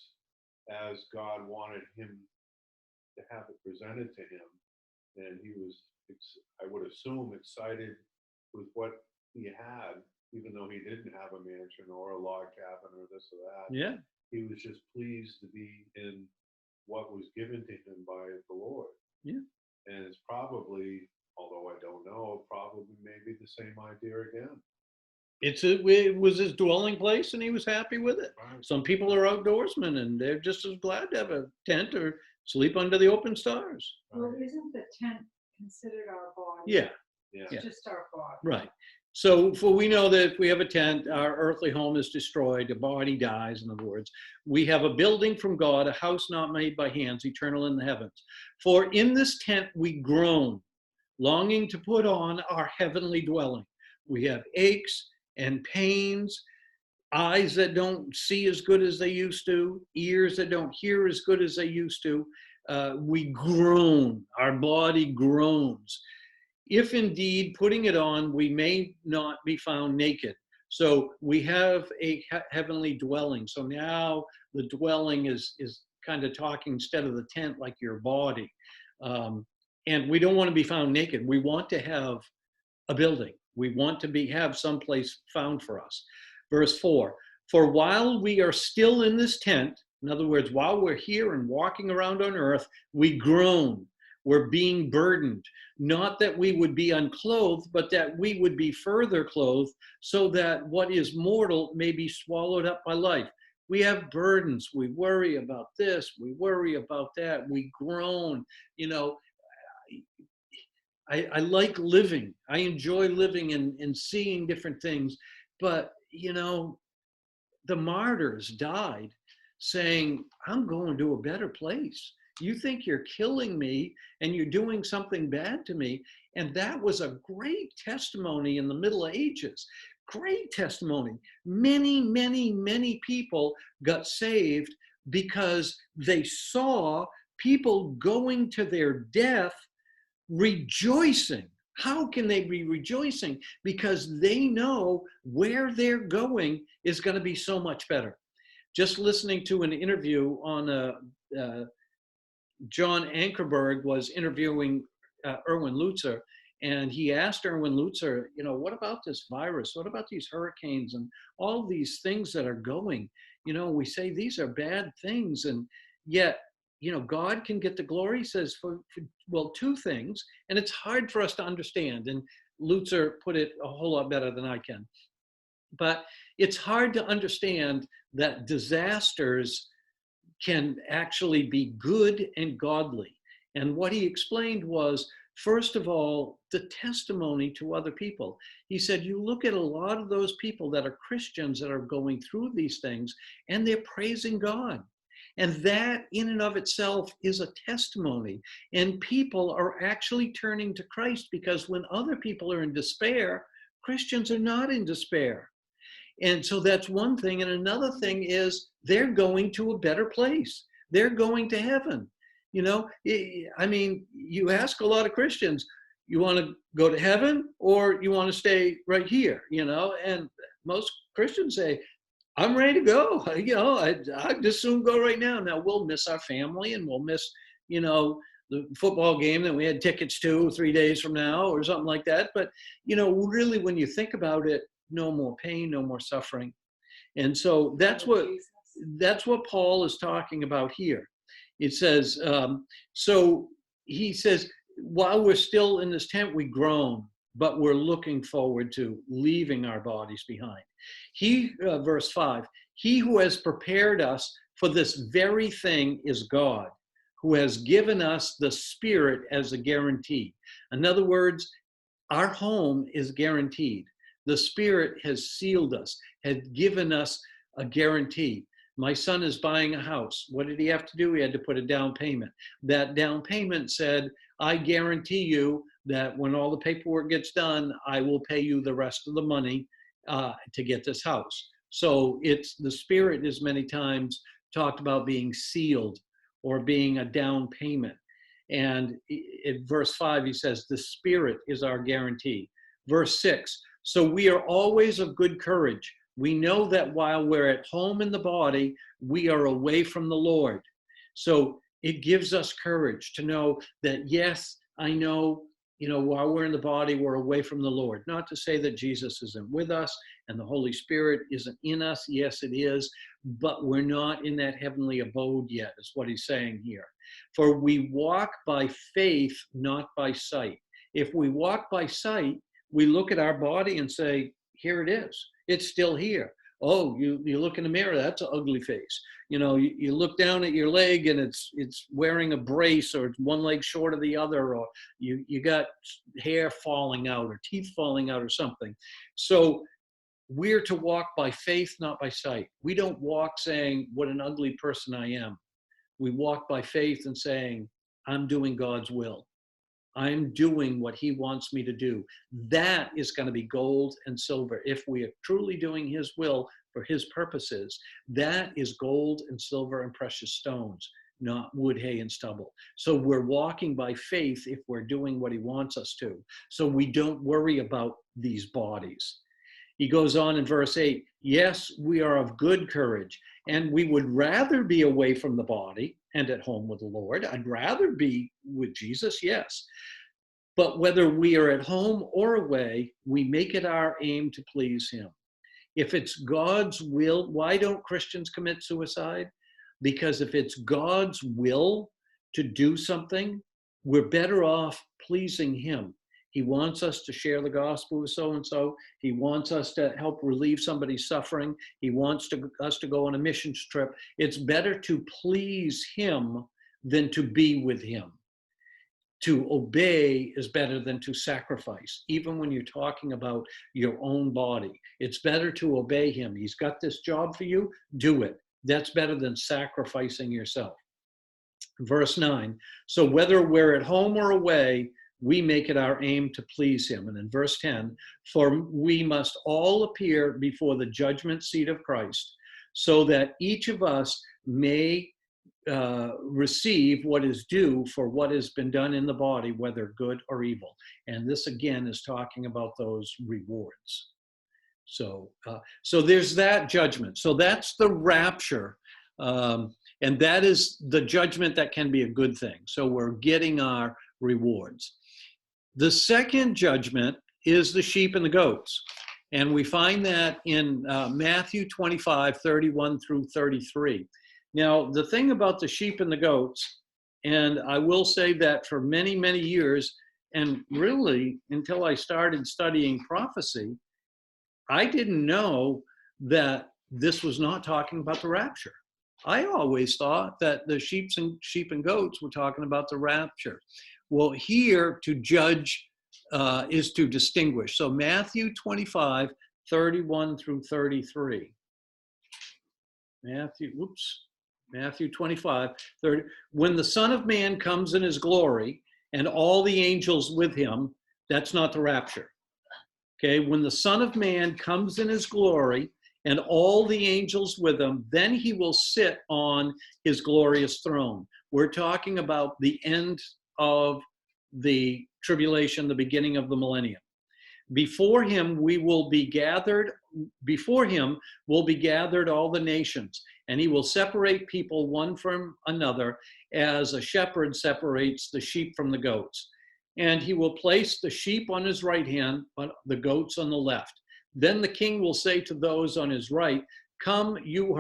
[SPEAKER 1] as God wanted him to have it presented to him. And he was, I would assume, excited with what he had, even though he didn't have a mansion or a log cabin or this or that.
[SPEAKER 2] Yeah.
[SPEAKER 1] He was just pleased to be in what was given to him by the Lord.
[SPEAKER 2] Yeah.
[SPEAKER 1] And it's probably, although I don't know, probably maybe the same idea again.
[SPEAKER 2] It was his dwelling place and he was happy with it.
[SPEAKER 1] Right.
[SPEAKER 2] Some people are outdoorsmen and they're just as glad to have a tent or sleep under the open stars.
[SPEAKER 3] Well, isn't the tent considered our body?
[SPEAKER 2] Yeah.
[SPEAKER 1] Yeah.
[SPEAKER 3] It's just our body.
[SPEAKER 2] Right. So for we know that if we have a tent, our earthly home is destroyed, the body dies, in other words. We have a building from God, a house not made by hands, eternal in the heavens. For in this tent we groan, longing to put on our heavenly dwelling. We have aches and pains, eyes that don't see as good as they used to, ears that don't hear as good as they used to. We groan, our body groans. If indeed putting it on, we may not be found naked. So we have a heavenly dwelling. So now the dwelling is kind of talking instead of the tent like your body. And we don't want to be found naked. We want to have a building. We want to have someplace found for us. Verse 4, for while we are still in this tent, in other words, while we're here and walking around on earth, we groan. We're being burdened. Not that we would be unclothed, but that we would be further clothed, so that what is mortal may be swallowed up by life. We have burdens. We worry about this. We worry about that. We groan. You know, I like living. I enjoy living and seeing different things. But, you know, the martyrs died saying, I'm going to a better place. You think you're killing me and you're doing something bad to me. And that was a great testimony in the Middle Ages. Great testimony. Many, many, many people got saved because they saw people going to their death rejoicing. How can they be rejoicing? Because they know where they're going is going to be so much better. Just listening to an interview on John Ankerberg was interviewing Erwin Lutzer, and he asked Erwin Lutzer, you know, what about this virus? What about these hurricanes and all these things that are going? You know, we say these are bad things, and yet, you know, God can get the glory. He says, well, two things, and it's hard for us to understand. And Lutzer put it a whole lot better than I can. But it's hard to understand that disasters can actually be good and godly. And what he explained was, first of all, the testimony to other people. He said, you look at a lot of those people that are Christians that are going through these things, and they're praising God. And that in and of itself is a testimony. And people are actually turning to Christ, because when other people are in despair, Christians are not in despair. And so that's one thing. And another thing is they're going to a better place. They're going to heaven. You know, I mean, you ask a lot of Christians, you want to go to heaven or you want to stay right here, you know? And most Christians say, I'm ready to go. You know, I'd just soon go right now. Now we'll miss our family and we'll miss, you know, the football game that we had tickets to 3 days from now or something like that. But, you know, really, when you think about it, no more pain, no more suffering. And so that's what Paul is talking about here. It says, so he says, while we're still in this tent, we groan, but we're looking forward to leaving our bodies behind. Verse 5, he who has prepared us for this very thing is God, who has given us the Spirit as a guarantee. In other words, our home is guaranteed. The Spirit has sealed us, has given us a guarantee. My son is buying a house. What did he have to do? He had to put a down payment. That down payment said, I guarantee you that when all the paperwork gets done, I will pay you the rest of the money to get this house. So it's the Spirit is many times talked about being sealed or being a down payment. And in verse 5, he says, the Spirit is our guarantee. Verse 6, so we are always of good courage. We know that while we're at home in the body, we are away from the Lord. So it gives us courage to know that, yes, I know, you know, while we're in the body, we're away from the Lord. Not to say that Jesus isn't with us and the Holy Spirit isn't in us. Yes, it is. But we're not in that heavenly abode yet, is what he's saying here. For we walk by faith, not by sight. If we walk by sight, we look at our body and say, here it is. It's still here. Oh, you look in the mirror, that's an ugly face. You know, you look down at your leg and it's wearing a brace, or it's one leg short of the other, or you got hair falling out or teeth falling out or something. So we're to walk by faith, not by sight. We don't walk saying, what an ugly person I am. We walk by faith and saying, I'm doing God's will. I'm doing what he wants me to do. That is going to be gold and silver. If we are truly doing his will for his purposes, that is gold and silver and precious stones, not wood, hay, and stubble. So we're walking by faith if we're doing what he wants us to. So we don't worry about these bodies. He goes on in verse 8, yes, we are of good courage, and we would rather be away from the body and at home with the Lord. I'd rather be with Jesus, yes. But whether we are at home or away, we make it our aim to please him. If it's God's will, why don't Christians commit suicide? Because if it's God's will to do something, we're better off pleasing him. He wants us to share the gospel with so-and-so. He wants us to help relieve somebody's suffering. He wants us to go on a missions trip. It's better to please him than to be with him. To obey is better than to sacrifice. Even when you're talking about your own body, it's better to obey him. He's got this job for you, do it. That's better than sacrificing yourself. Verse 9, so whether we're at home or away, we make it our aim to please him. And in verse 10, for we must all appear before the judgment seat of Christ, so that each of us may receive what is due for what has been done in the body, whether good or evil. And this again is talking about those rewards. So there's that judgment. So that's the rapture. And that is the judgment that can be a good thing. So we're getting our rewards. The second judgment is the sheep and the goats. And we find that in Matthew 25, 31 through 33. Now, the thing about the sheep and the goats, and I will say that for many, many years, and really until I started studying prophecy, I didn't know that this was not talking about the rapture. I always thought that the sheep and goats were talking about the rapture. Well, here to judge is to distinguish. So Matthew 25, 31 through 33. Matthew 25, 30. When the Son of Man comes in his glory and all the angels with him, that's not the rapture. Okay, when the Son of Man comes in his glory and all the angels with him, then he will sit on his glorious throne. We're talking about the end of the tribulation, the beginning of the millennium. Before him will be gathered all the nations, and he will separate people one from another as a shepherd separates the sheep from the goats. And he will place the sheep on his right hand, but the goats on the left. Then the king will say to those on his right, come, you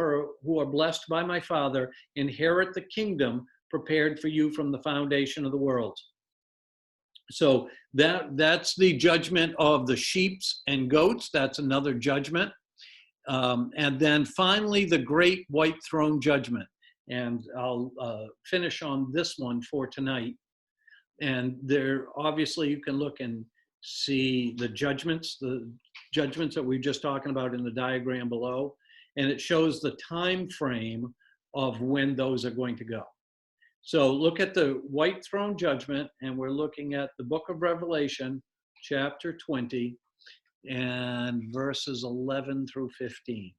[SPEAKER 2] who are blessed by my Father, inherit the kingdom prepared for you from the foundation of the world. So that's the judgment of the sheep and goats. That's another judgment. And then finally, the great white throne judgment. And I'll finish on this one for tonight. And there, obviously, you can look and see the judgments that we're just talking about in the diagram below. And it shows the time frame of when those are going to go. So look at the white throne judgment, and we're looking at the book of Revelation, chapter 20, and verses 11 through 15.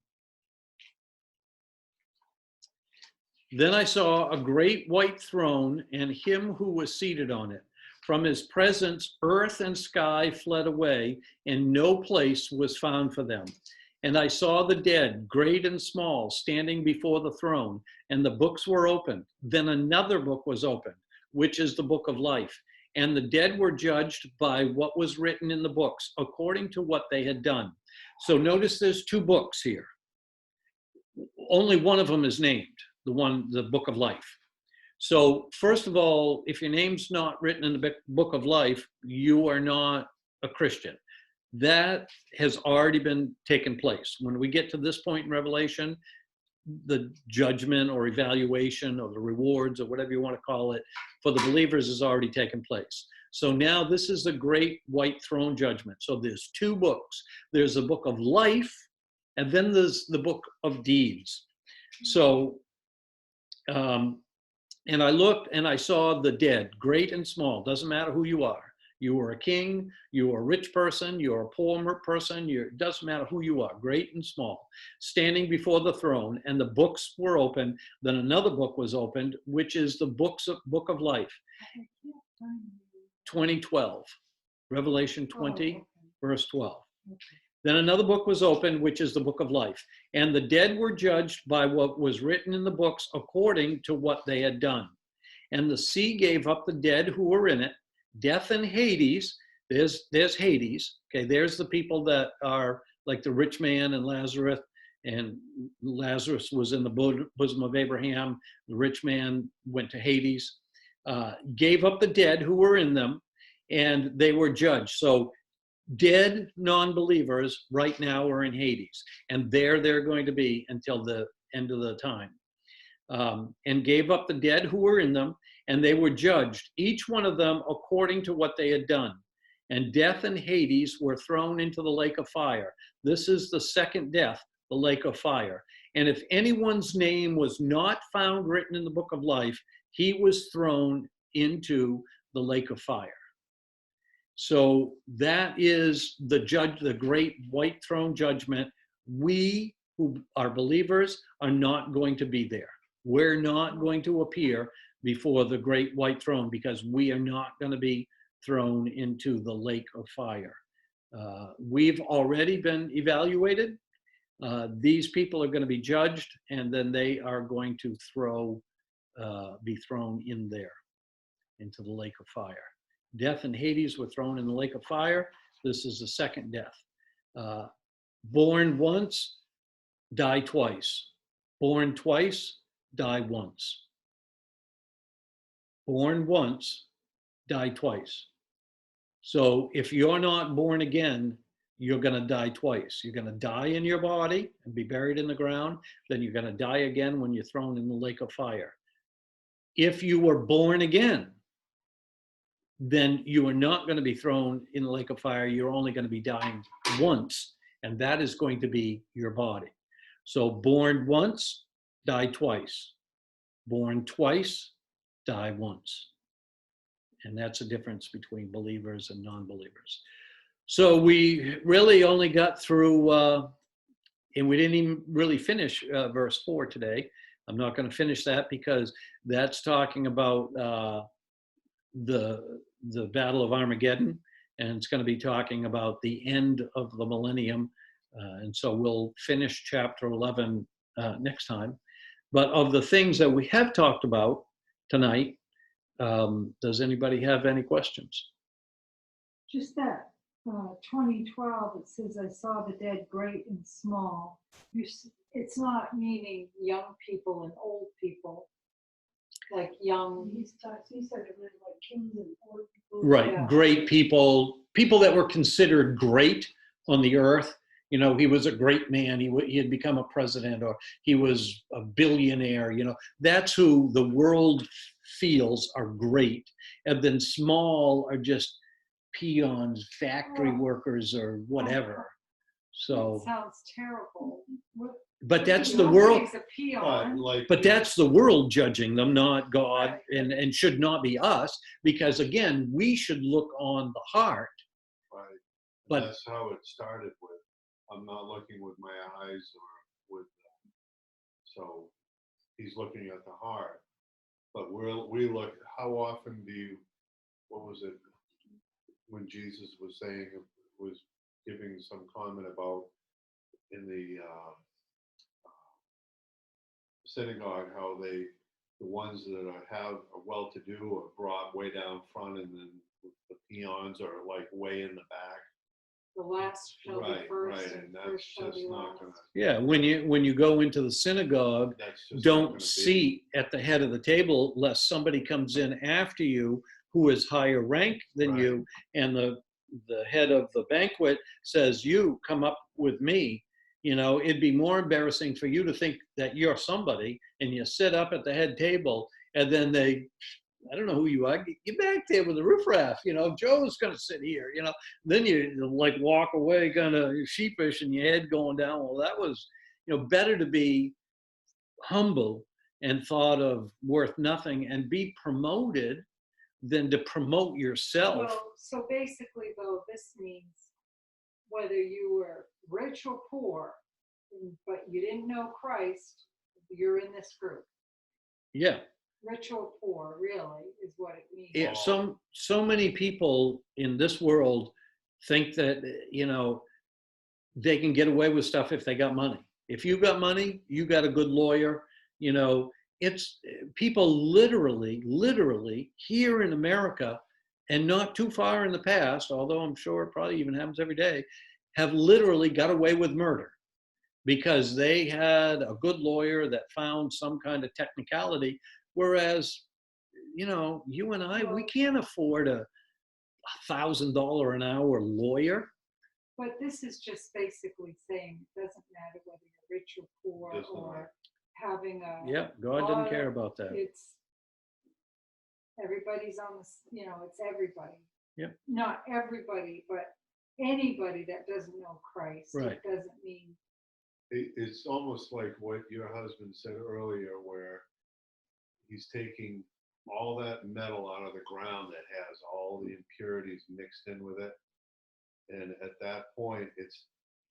[SPEAKER 2] Then I saw a great white throne and him who was seated on it. From his presence, earth and sky fled away, and no place was found for them. And I saw the dead, great and small, standing before the throne, and the books were opened. Then another book was opened, which is the book of life. And the dead were judged by what was written in the books, according to what they had done. So notice there's two books here. Only one of them is named, the book of life. So first of all, if your name's not written in the book of life, you are not a Christian. That has already been taken place. When we get to this point in Revelation, the judgment or evaluation or the rewards or whatever you want to call it for the believers has already taken place. So now this is the great white throne judgment. So there's two books. There's a book of life, and then there's the book of deeds. So, and I looked and I saw the dead, great and small. Doesn't matter who you are. You are a king, you are a rich person, you're a poor person, it doesn't matter who you are, great and small, standing before the throne, and the books were opened. Then another book was opened, which is the book of life. 2012, Revelation 20, verse 12. Then another book was opened, which is the book of life. And the dead were judged by what was written in the books according to what they had done. And the sea gave up the dead who were in it. Death and Hades, there's Hades. Okay, there's the people that are like the rich man and Lazarus was in the bosom of Abraham. The rich man went to Hades. gave up the dead who were in them, and they were judged. So dead non-believers right now are in Hades, and there they're going to be until the end of the time. And gave up the dead who were in them, and they were judged, each one of them according to what they had done. And death and Hades were thrown into the lake of fire. This is the second death, the lake of fire. And if anyone's name was not found written in the book of life, he was thrown into the lake of fire. So that is the great white throne judgment. We who are believers are not going to be there. We're not going to appear before the great white throne because we are not going to be thrown into the lake of fire. We've already been evaluated. These people are going to be judged, and then they are going to be thrown in there, into the lake of fire. Death and Hades were thrown in the lake of fire. This is the second death. Born once, die twice. Born twice, die once. Born once, die twice. So if you're not born again, you're going to die twice. You're going to die in your body and be buried in the ground. Then you're going to die again when you're thrown in the lake of fire. If you were born again, then you are not going to be thrown in the lake of fire. You're only going to be dying once, and that is going to be your body. So born once, die twice. Born twice, die once. And that's the difference between believers and non-believers. So we really only got through, and we didn't even really finish verse 4 today. I'm not going to finish that because that's talking about the Battle of Armageddon, and it's going to be talking about the end of the millennium. And so we'll finish chapter 11 next time. But of the things that we have talked about tonight, does anybody have any questions?
[SPEAKER 3] Just that 2012, it says, I saw the dead great and small. It's not meaning young people and old people, like young.
[SPEAKER 4] He said it was like kings and old people.
[SPEAKER 2] Right,
[SPEAKER 3] Yeah.
[SPEAKER 2] great people that were considered great on the earth. You know, he was a great man. He had become a president, or he was a billionaire. You know, that's who the world feels are great. And then small are just peons, factory workers, or whatever. So,
[SPEAKER 3] It sounds terrible.
[SPEAKER 2] but that's the
[SPEAKER 3] Nobody
[SPEAKER 2] world.
[SPEAKER 3] is a peon.
[SPEAKER 2] But that's the world judging them, not God,
[SPEAKER 3] Right.
[SPEAKER 2] and should not be us, because again, we should look on the heart.
[SPEAKER 1] Right.
[SPEAKER 2] But
[SPEAKER 1] That's how it started with. I'm not looking with my eyes or with. So he's looking at the heart. But we look. How often do you? What was it? When Jesus was saying, was giving some comment about in the synagogue, how the ones that are well-to-do are brought way down front, and then the peons are like way in the back.
[SPEAKER 3] The last shall be first,
[SPEAKER 1] Right,
[SPEAKER 3] and
[SPEAKER 1] and
[SPEAKER 3] first
[SPEAKER 1] that's
[SPEAKER 3] shall
[SPEAKER 1] just
[SPEAKER 3] be
[SPEAKER 1] not
[SPEAKER 3] last.
[SPEAKER 1] gonna.
[SPEAKER 2] yeah, when you go into the synagogue,
[SPEAKER 1] That's just not
[SPEAKER 2] don't
[SPEAKER 1] gonna be.
[SPEAKER 2] seat at the head of the table lest somebody comes in after you who is higher rank than
[SPEAKER 1] Right.
[SPEAKER 2] you, and the head of the banquet says, you come up with me. You know, it'd be more embarrassing for you to think that you're somebody and you sit up at the head table, and then I don't know who you are, get back there with the riffraff, you know, Joe's gonna sit here, you know. Then you like walk away kind of sheepish and your head going down. Well, that was, you know, better to be humble and thought of worth nothing and be promoted than to promote yourself.
[SPEAKER 3] Well, so basically, though, this means whether you were rich or poor, but you didn't know Christ, you're in this group.
[SPEAKER 2] Yeah.
[SPEAKER 3] Rich or poor, really, is what it means.
[SPEAKER 2] Yeah, so many people in this world think that, you know, they can get away with stuff if they got money. If you got money, you got a good lawyer. You know, it's people literally here in America, and not too far in the past, although I'm sure it probably even happens every day, have literally got away with murder because they had a good lawyer that found some kind of technicality. Whereas, you know, you and I, we
[SPEAKER 3] Well-
[SPEAKER 2] can't afford a $1,000 an hour lawyer.
[SPEAKER 3] But this is just basically saying it doesn't matter whether you're rich or poor
[SPEAKER 1] Does not.
[SPEAKER 3] or having a.
[SPEAKER 2] Yep, God didn't
[SPEAKER 3] lot
[SPEAKER 2] care
[SPEAKER 3] of-
[SPEAKER 2] about that.
[SPEAKER 3] It's, everybody's on this, you know, it's everybody.
[SPEAKER 2] Yep.
[SPEAKER 3] Not everybody, but anybody that doesn't know Christ.
[SPEAKER 2] Right.
[SPEAKER 3] It doesn't mean,
[SPEAKER 1] It's almost like what your husband said earlier, where he's taking all that metal out of the ground that has all the impurities mixed in with it. And at that point, it's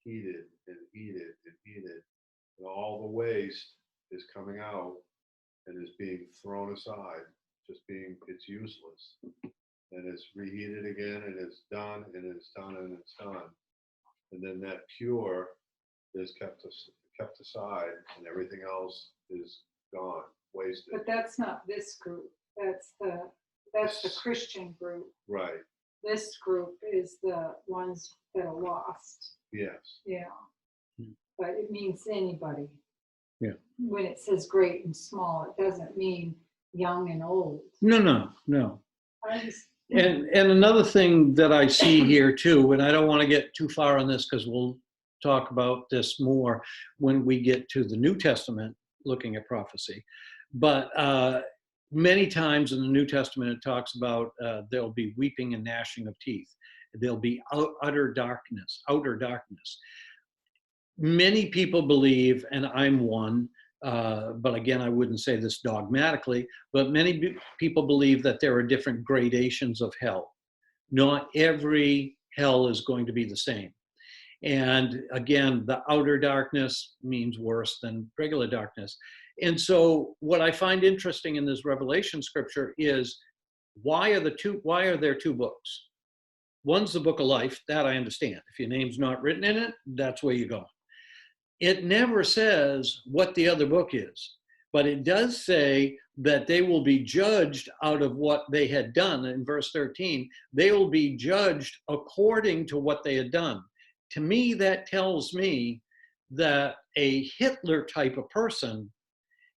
[SPEAKER 1] heated and heated and heated. And all the waste is coming out and is being thrown aside, it's useless. And it's reheated again, and it's done, and it's done, and it's done. And then that pure is kept aside, and everything else is gone, wasted.
[SPEAKER 3] but that's not this group. That's the Christian group.
[SPEAKER 1] Right,
[SPEAKER 3] This group is the ones that are lost.
[SPEAKER 1] yes.
[SPEAKER 3] Yeah.
[SPEAKER 2] Hmm.
[SPEAKER 3] But it means anybody.
[SPEAKER 2] Yeah.
[SPEAKER 3] When it says great and small, it doesn't mean young and old.
[SPEAKER 2] No.
[SPEAKER 3] I just,
[SPEAKER 2] And another thing that I see here too, and I don't want to get too far on this because we'll talk about this more when we get to the New Testament, looking at prophecy. But many times in the New Testament, it talks about there'll be weeping and gnashing of teeth. There'll be outer darkness. Many people believe, and I'm one, but again, I wouldn't say this dogmatically, but many people believe that there are different gradations of hell. Not every hell is going to be the same. And again, the outer darkness means worse than regular darkness. And so what I find interesting in this Revelation scripture is why are there two books? One's the book of life, that I understand. If your name's not written in it, that's where you go. It never says what the other book is, but it does say that they will be judged out of what they had done. In verse 13, they will be judged according to what they had done. To me, that tells me that a Hitler type of person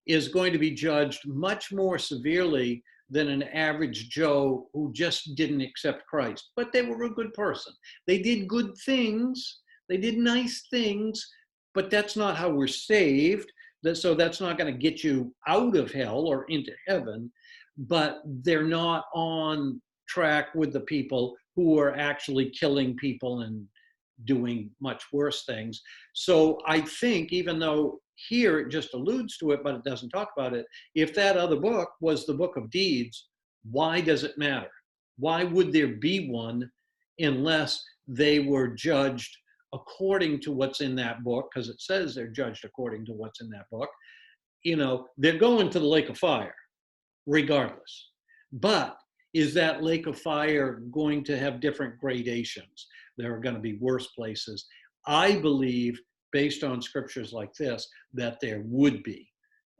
[SPEAKER 2] is going to be judged much more severely than an average Joe who just didn't accept Christ. But they were a good person. They did good things. They did nice things, but that's not how we're saved. So that's not going to get you out of hell or into heaven, but they're not on track with the people who are actually killing people and doing much worse things. So I think, even though here it just alludes to it, but it doesn't talk about it, if that other book was the book of deeds, why does it matter? Why would there be one unless they were judged according to what's in that book? Because it says they're judged according to what's in that book. You know, they're going to the lake of fire regardless. But is that lake of fire going to have different gradations? There are going to be worse places. I believe, based on scriptures like this, that there would be.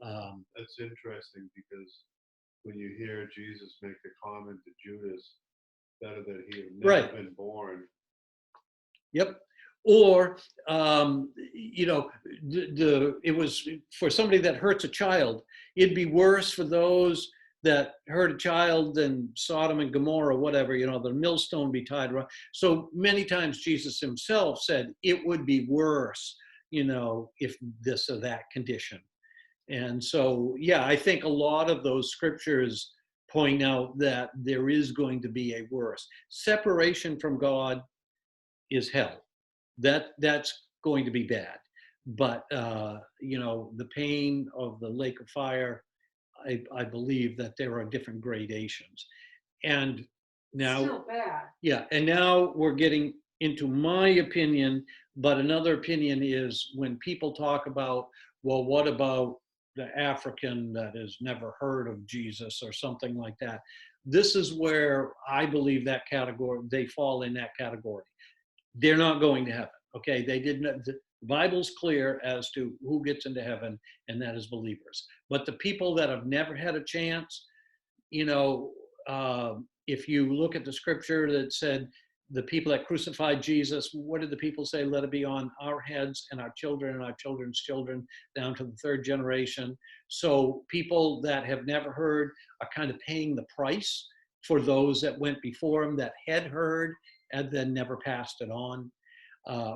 [SPEAKER 1] That's interesting because when you hear Jesus make the comment to Judas, better that he had never
[SPEAKER 2] Right.
[SPEAKER 1] been born.
[SPEAKER 2] Yep. Or, you know, it was for somebody that hurts a child, it'd be worse for those that hurt a child than Sodom and Gomorrah, whatever, you know, the millstone be tied around. So many times Jesus himself said it would be worse, you know, if this or that condition. And so, yeah, I think a lot of those scriptures point out that there is going to be a worse. Separation from God is hell. That's going to be bad. But, you know, the pain of the lake of fire, I believe that there are different gradations. And now,
[SPEAKER 3] still bad.
[SPEAKER 2] yeah, and now we're getting into my opinion, but another opinion is when people talk about, well, what about the African that has never heard of Jesus or something like that? This is where I believe that category, they fall in that category. They're not going to heaven. Okay, they didn't. The Bible's clear as to who gets into heaven, and that is believers. But the people that have never had a chance, you know, if you look at the scripture that said the people that crucified Jesus, what did the people say? Let it be on our heads and our children and our children's children down to the third generation. So people that have never heard are kind of paying the price for those that went before them that had heard and then never passed it on.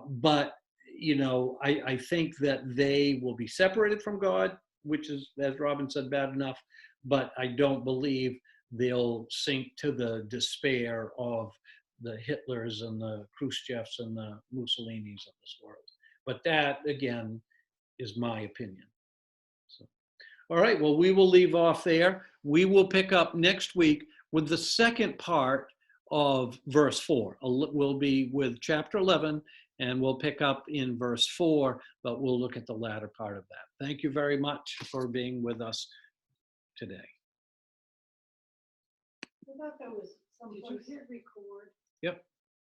[SPEAKER 2] But, you know, I think that they will be separated from God, which is, as Robin said, bad enough. But I don't believe they'll sink to the despair of the Hitlers and the Khrushchevs and the Mussolinis of this world. But that, again, is my opinion. So, all right, well, we will leave off there. We will pick up next week with the second part of verse 4. We'll be with chapter 11, and we'll pick up in verse 4, but we'll look at the latter part of that. Thank you very much for being with us today.
[SPEAKER 4] I thought that was some.
[SPEAKER 3] Did you hit record?
[SPEAKER 2] Yep.